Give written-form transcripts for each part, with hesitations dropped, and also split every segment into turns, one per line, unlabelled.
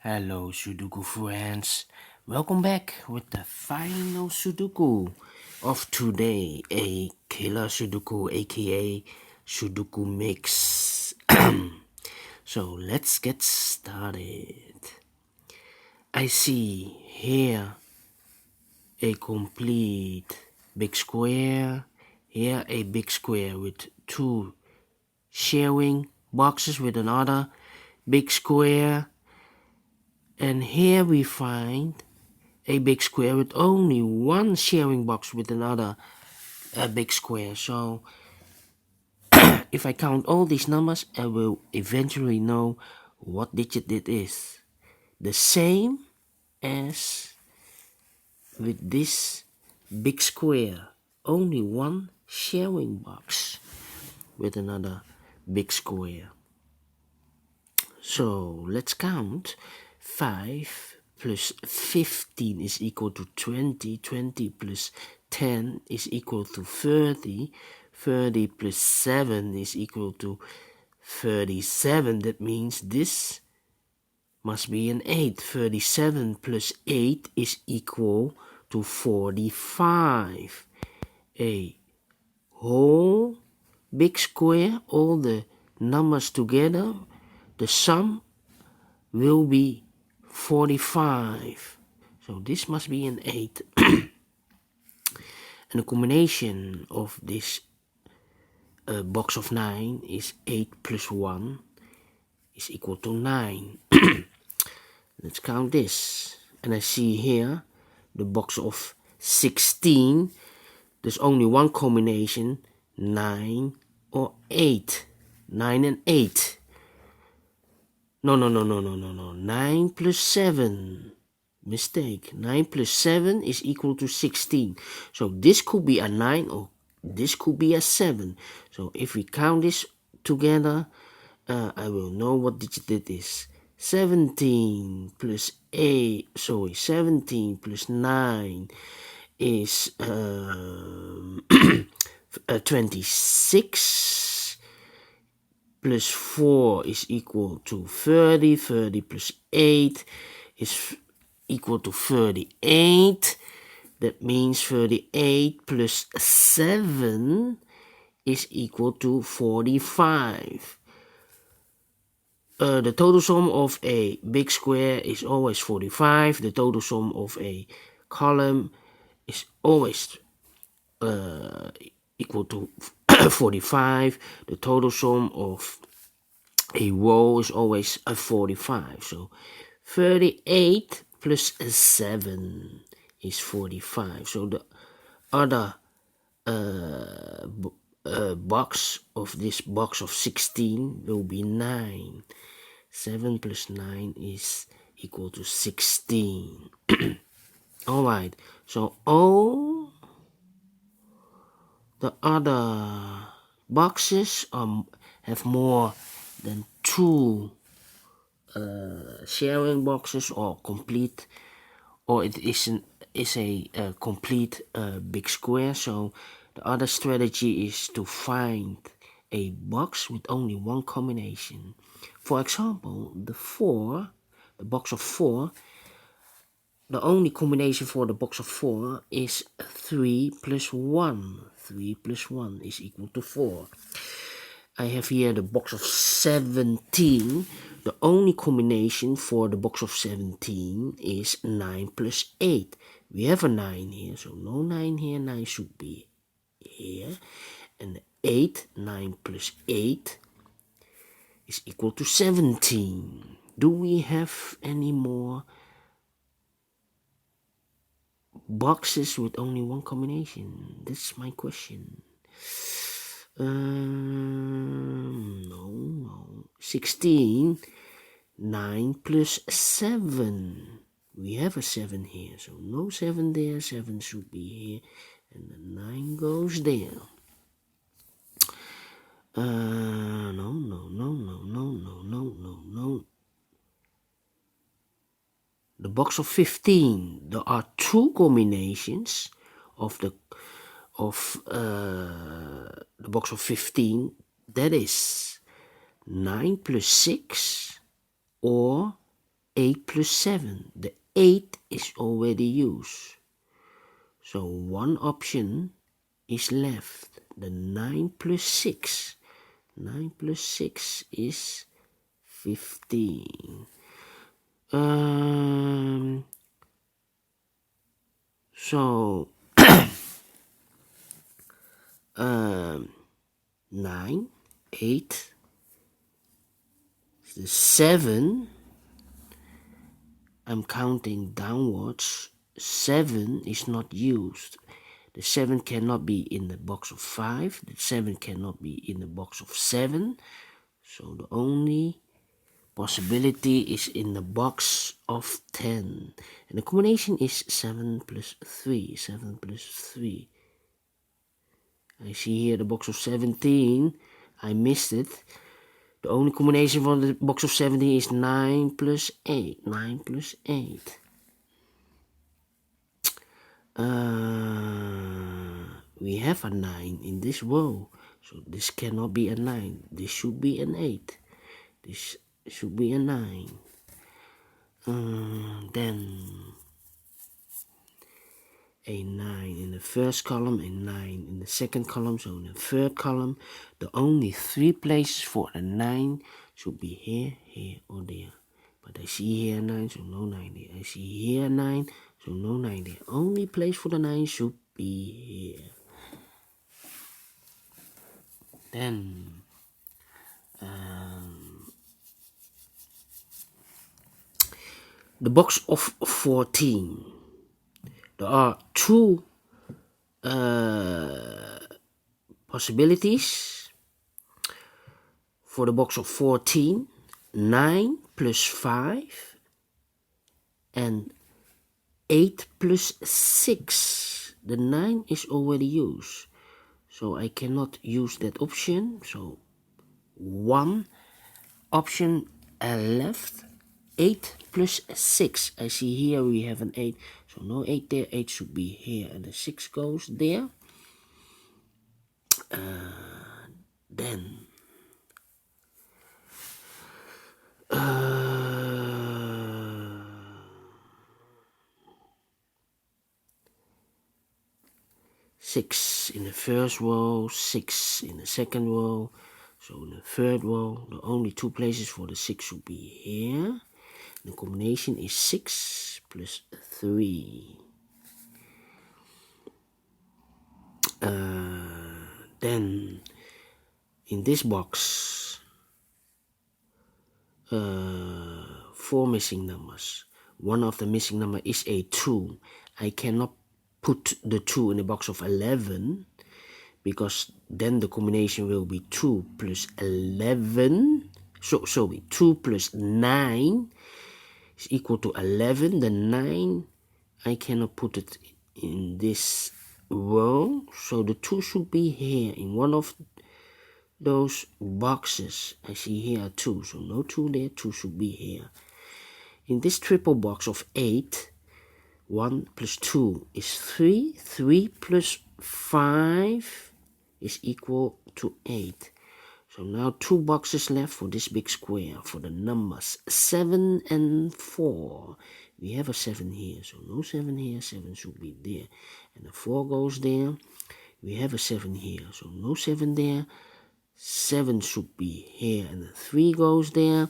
Hello Sudoku friends, welcome back with the final Sudoku of today, a killer Sudoku aka Sudoku mix. So let's get started. I see here a complete big square, here a big square with two sharing boxes with another big square, and here we find a big square with only one sharing box with another big square. So if I count all these numbers, I will eventually know what digit it is. The same as with this big square, only one sharing box with another big square. So let's count. 5 plus 15 is equal to 20. 20 plus 10 is equal to 30. 30 plus 7 is equal to 37. That means this must be an 8. 37 plus 8 is equal to 45. A whole big square, all the numbers together, the sum will be 45. So this must be an 8. And the combination of this box of 9 is 8 plus 1 is equal to 9. Let's count this. And I see here the box of 16. There's only one combination, 9 or 8. 9 and 8. No. 9 plus 7. Mistake. 9 plus 7 is equal to 16. So this could be a 9 or this could be a 7. So if we count this together, I will know what digit it is. 17 plus 17 plus 9 is 26. Plus 4 is equal to 30. 30 plus 8 is equal to 38. That means 38 plus 7 is equal to 45. The total sum of a big square is always 45. The total sum of a column is always equal to 45. The total sum of a row is always a 45. So 38 plus 7 is 45. So the other box of this box of 16 will be 9. 7 plus 9 is equal to 16. Alright, so all the other boxes have more than 2 sharing boxes or complete, or it is a complete big square. So the other strategy is to find a box with only one combination. For example, the box of 4, the only combination for the box of 4 is 3 plus 1. 3 plus 1 is equal to 4. I have here the box of 17. The only combination for the box of 17 is 9 plus 8. We have a 9 here, so no 9 here. 9 should be here. And 8, 9 plus 8 is equal to 17. Do we have any more boxes with only one combination? That's my question. No. 16. 9 plus 7. We have a 7 here, so no 7 there. 7 should be here, and the 9 goes there. No. The box of 15. There are 2 combinations of the box of 15. That is 9 plus 6 or 8 plus 7. The 8 is already used. So one option is left. The 9 plus 6. 9 plus 6 is 15. So 9, 8, the 7, I'm counting downwards, 7 is not used. The 7 cannot be in the box of 5, the 7 cannot be in the box of 7, so the only possibility is in the box of 10. And the combination is 7 plus 3, 7 plus 3. I see here the box of 17, I missed it. The only combination for the box of 17 is 9 plus 8, 9 plus 8. We have a 9 in this row, so this cannot be a 9. This should be an 8. This should be a 9. Then a 9 in the first column, a 9 in the second column, so in the third column, the only 3 places for a 9 should be here, here, or there. But I see here a 9, so no 9 there. I see here a 9, so no 9 there. Only place for the 9 should be here. Then the box of 14. There are 2 possibilities for the box of 14. 9 plus 5 and 8 plus 6. The 9 is already used, so I cannot use that option. So one option left. 8 plus 6. I see here we have an 8, so no 8 there. 8 should be here and the 6 goes there. Then 6 in the first row, 6 in the second row. So in the third row, the only 2 places for the 6 should be here. The combination is 6 plus 3. Then in this box, 4 missing numbers. One of the missing number is a 2. I cannot put the 2 in the box of 11, because then the combination will be 2 plus 11. So 2 plus 9 is equal to 11. The 9, I cannot put it in this row, so the 2 should be here in one of those boxes. I see here 2, so no 2 there. 2 should be here. In this triple box of 8, 1 plus 2 is 3. 3 plus 5 is equal to 8. So now 2 boxes left for this big square for the numbers 7 and 4. We have a 7 here, so no 7 here. 7 should be there, and the 4 goes there. We have a 7 here, so no 7 there. 7 should be here, and the 3 goes there.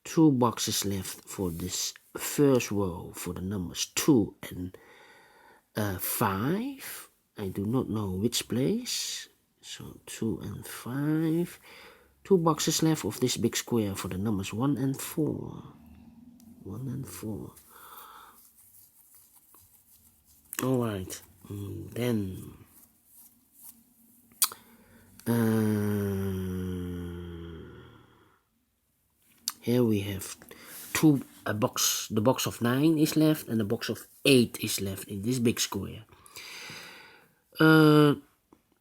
2 boxes left for this first row for the numbers 2 and 5. I do not know which place. So 2 and 5. 2 boxes left of this big square for the numbers 1 and 4. 1 and 4. Alright. Then here we have the box of 9 is left and the box of 8 is left in this big square.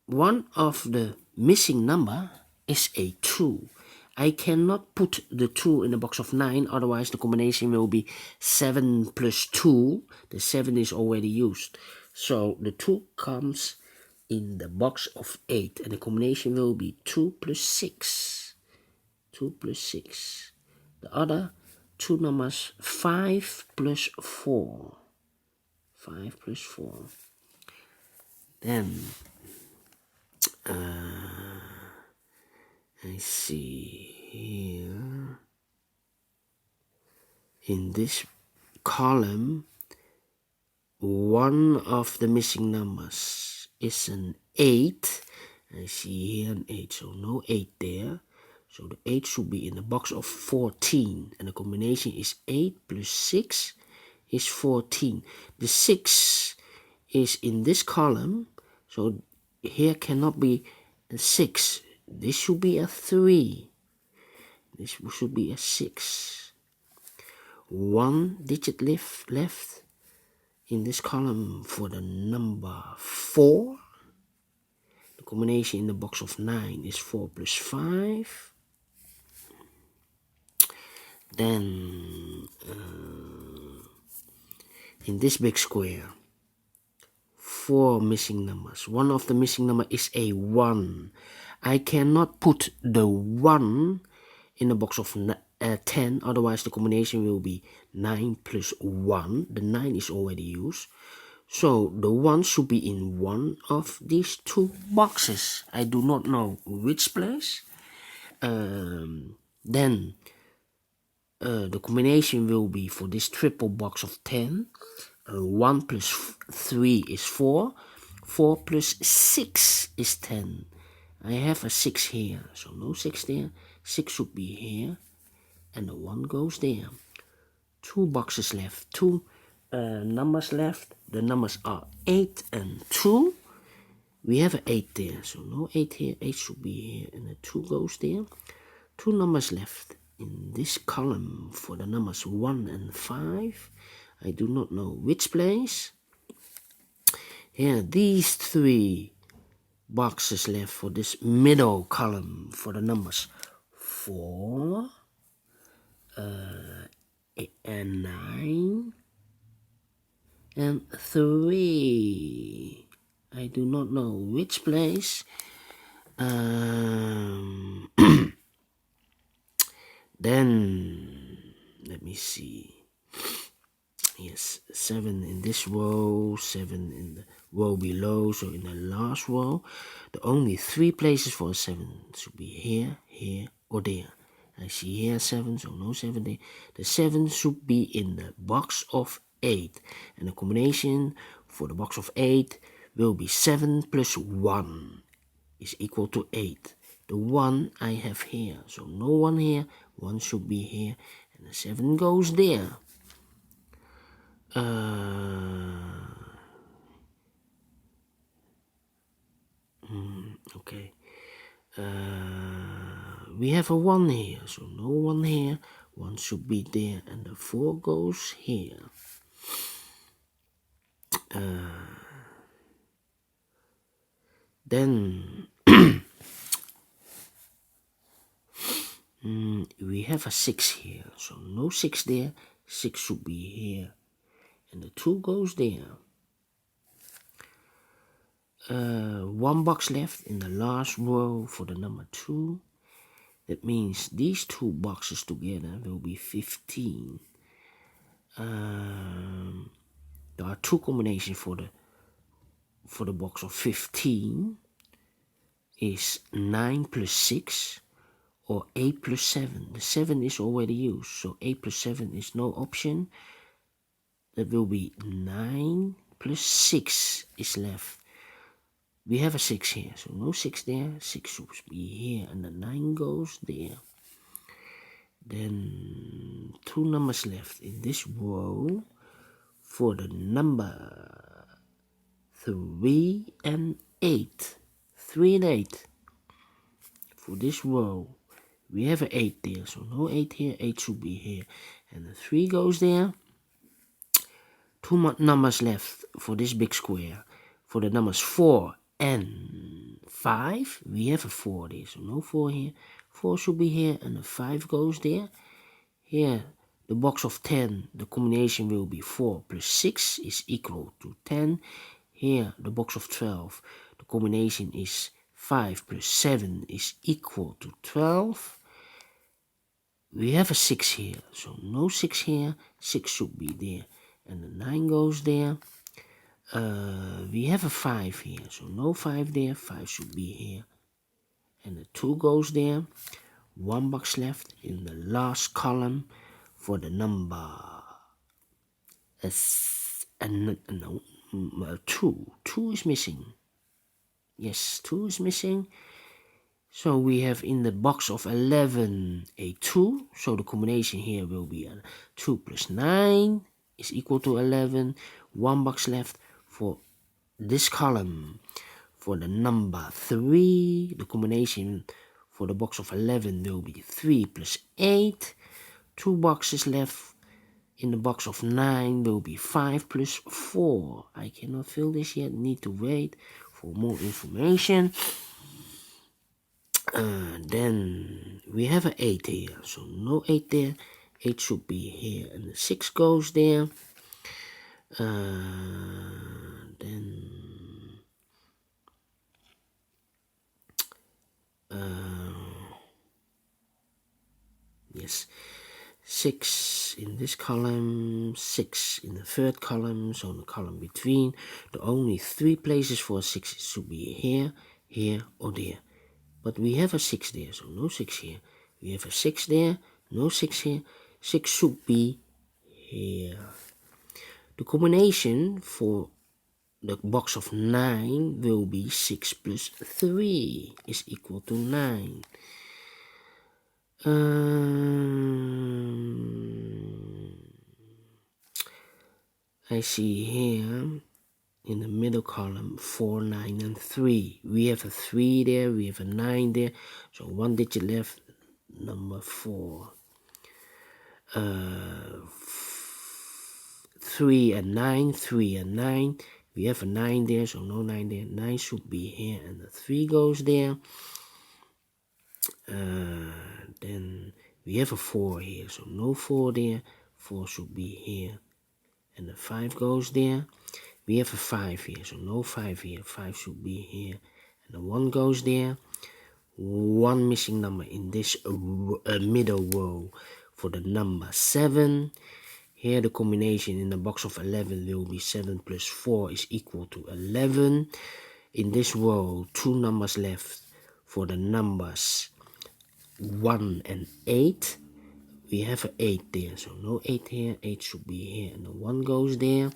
One of the missing number is a 2. I cannot put the 2 in the box of 9, otherwise the combination will be 7 plus 2. The 7 is already used. So the 2 comes in the box of 8, and the combination will be 2 plus 6. 2 plus 6. The other two numbers 5 plus 4. 5 plus 4. Then I see here in this column, one of the missing numbers is an 8. I see here an 8, so no 8 there. So the 8 should be in the box of 14. And the combination is 8 plus 6 is 14. The 6 is in this column, so here cannot be a 6. This should be a 3. This should be a 6. One digit left in this column for the number 4. The combination in the box of 9 is 4 plus 5. Then in this big square, 4 missing numbers. One of the missing number is a 1. I cannot put the 1 in the box of 10, otherwise the combination will be 9 plus 1. The 9 is already used. So the 1 should be in one of these two boxes. I do not know which place. Then the combination will be for this triple box of 10. 1 plus 3 is 4. 4 plus 6 is 10. I have a 6 here, so no 6 there. 6 should be here, and the 1 goes there. 2 boxes left, 2 numbers left. The numbers are 8 and 2. We have an 8 there, so no 8 here. 8 should be here, and the 2 goes there. 2 numbers left in this column for the numbers 1 and 5. I do not know which place. Here, these 3 boxes left for this middle column for the numbers 4 and 9 and 3. I do not know which place. Then let me see. Yes, 7 in this row, 7 in the row below. So in the last row, the only 3 places for a 7 should be here, here, or there. I see here 7, so no 7 there. The 7 should be in the box of 8. And the combination for the box of 8 will be 7 plus 1 is equal to 8. The 1 I have here, so no 1 here. 1 should be here, and the 7 goes there. Okay. We have a 1 here, so no 1 here. 1 should be there, and the 4 goes here. Then we have a 6 here, so no 6 there. 6 should be here, and the 2 goes there. 1 box left in the last row for the number 2. That means these 2 boxes together will be 15. There are 2 combinations for the box of 15. Is 9 plus 6 or 8 plus 7. The 7 is already used, so 8 plus 7 is no option. That will be 9 plus 6 is left. We have a 6 here, so no 6 there. 6 should be here, and the 9 goes there. Then 2 numbers left in this row for the number 3 and 8. 3 and 8 for this row. We have an 8 there, so no 8 here. 8 should be here, and the 3 goes there. 2 numbers left for this big square. For the numbers 4 and 5, we have a 4 there, so no 4 here. 4 should be here, and the 5 goes there. Here, the box of 10, the combination will be 4 plus 6 is equal to 10. Here, the box of 12, the combination is 5 plus 7 is equal to 12. we have a 6 here, so no 6 here, 6 should be there, and the 9 goes there. We have a 5 here, so no 5 there, 5 should be here, and the 2 goes there. 1 box left in the last column for the number 2. 2 is missing. Yes, 2 is missing. So we have in the box of 11 a 2. So the combination here will be 2 plus 9 is equal to 11. 1 box left for this column. For the number 3, the combination for the box of 11 will be 3 plus 8. 2 boxes left in the box of 9 will be 5 plus 4. I cannot fill this yet, need to wait for more information. Then we have an 8 here, so no 8 there. 8 should be here, and the 6 goes there. Yes, 6 in this column, 6 in the third column, so in the column between. The only 3 places for a 6 should be here, here, or there. But we have a 6 there, so no 6 here. We have a 6 there, no 6 here. 6 should be here. The combination for the box of 9 will be 6 plus 3 is equal to 9. I see here in the middle column 4, 9, and 3. We have a 3 there, we have a 9 there, so 1 digit left, number 4. 3 and 9, 3 and 9. We have a 9 there, so no 9 there. 9 should be here, and the 3 goes there. Then we have a 4 here, so no 4 there. 4 should be here, and the 5 goes there. We have a 5 here, so no 5 here. 5 should be here, and the 1 goes there. 1 missing number in this middle row for the number 7. Here the combination in the box of 11 will be 7 plus 4 is equal to 11. In this row, 2 numbers left for the numbers 1 and 8. We have an 8 there, so no 8 here. 8 should be here, and the 1 goes there.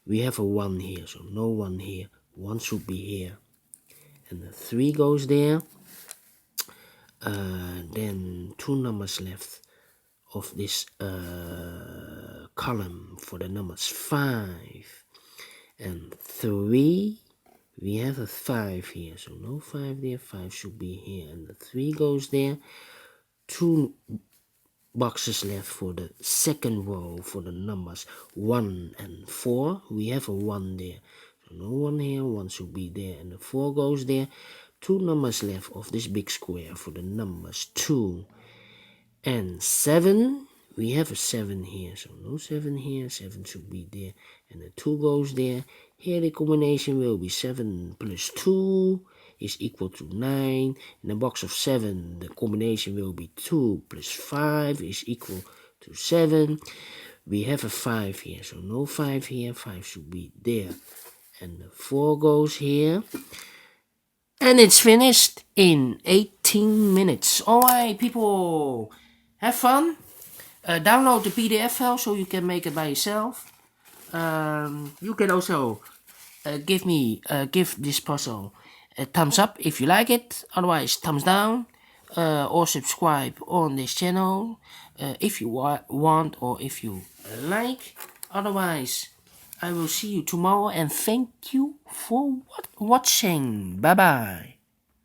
We have a 1 here, so no 1 here. 1 should be here, and the 3 goes there. Then 2 numbers left of this column for the numbers 5 and 3. We have a 5 here, so no 5 there. 5 should be here, and the 3 goes there. 2 boxes left for the second row for the numbers 1 and 4. We have a 1 there, so no 1 here. 1 should be there, and the 4 goes there. 2 numbers left of this big square for the numbers 2 and 7. We have a 7 here, so no 7 here. 7 should be there, and the 2 goes there. Here the combination will be 7 plus 2 is equal to 9. In the box of 7, the combination will be 2 plus 5 is equal to 7. We have a 5 here, so no 5 here. 5 should be there, and the 4 goes here. And it's finished in 18 minutes. Alright, people, have fun. Download the PDF file so you can make it by yourself. You can also give this puzzle a thumbs up if you like it. Otherwise, thumbs down. Or subscribe on this channel if you want or if you like. Otherwise, I will see you tomorrow, and thank you for watching. Bye bye.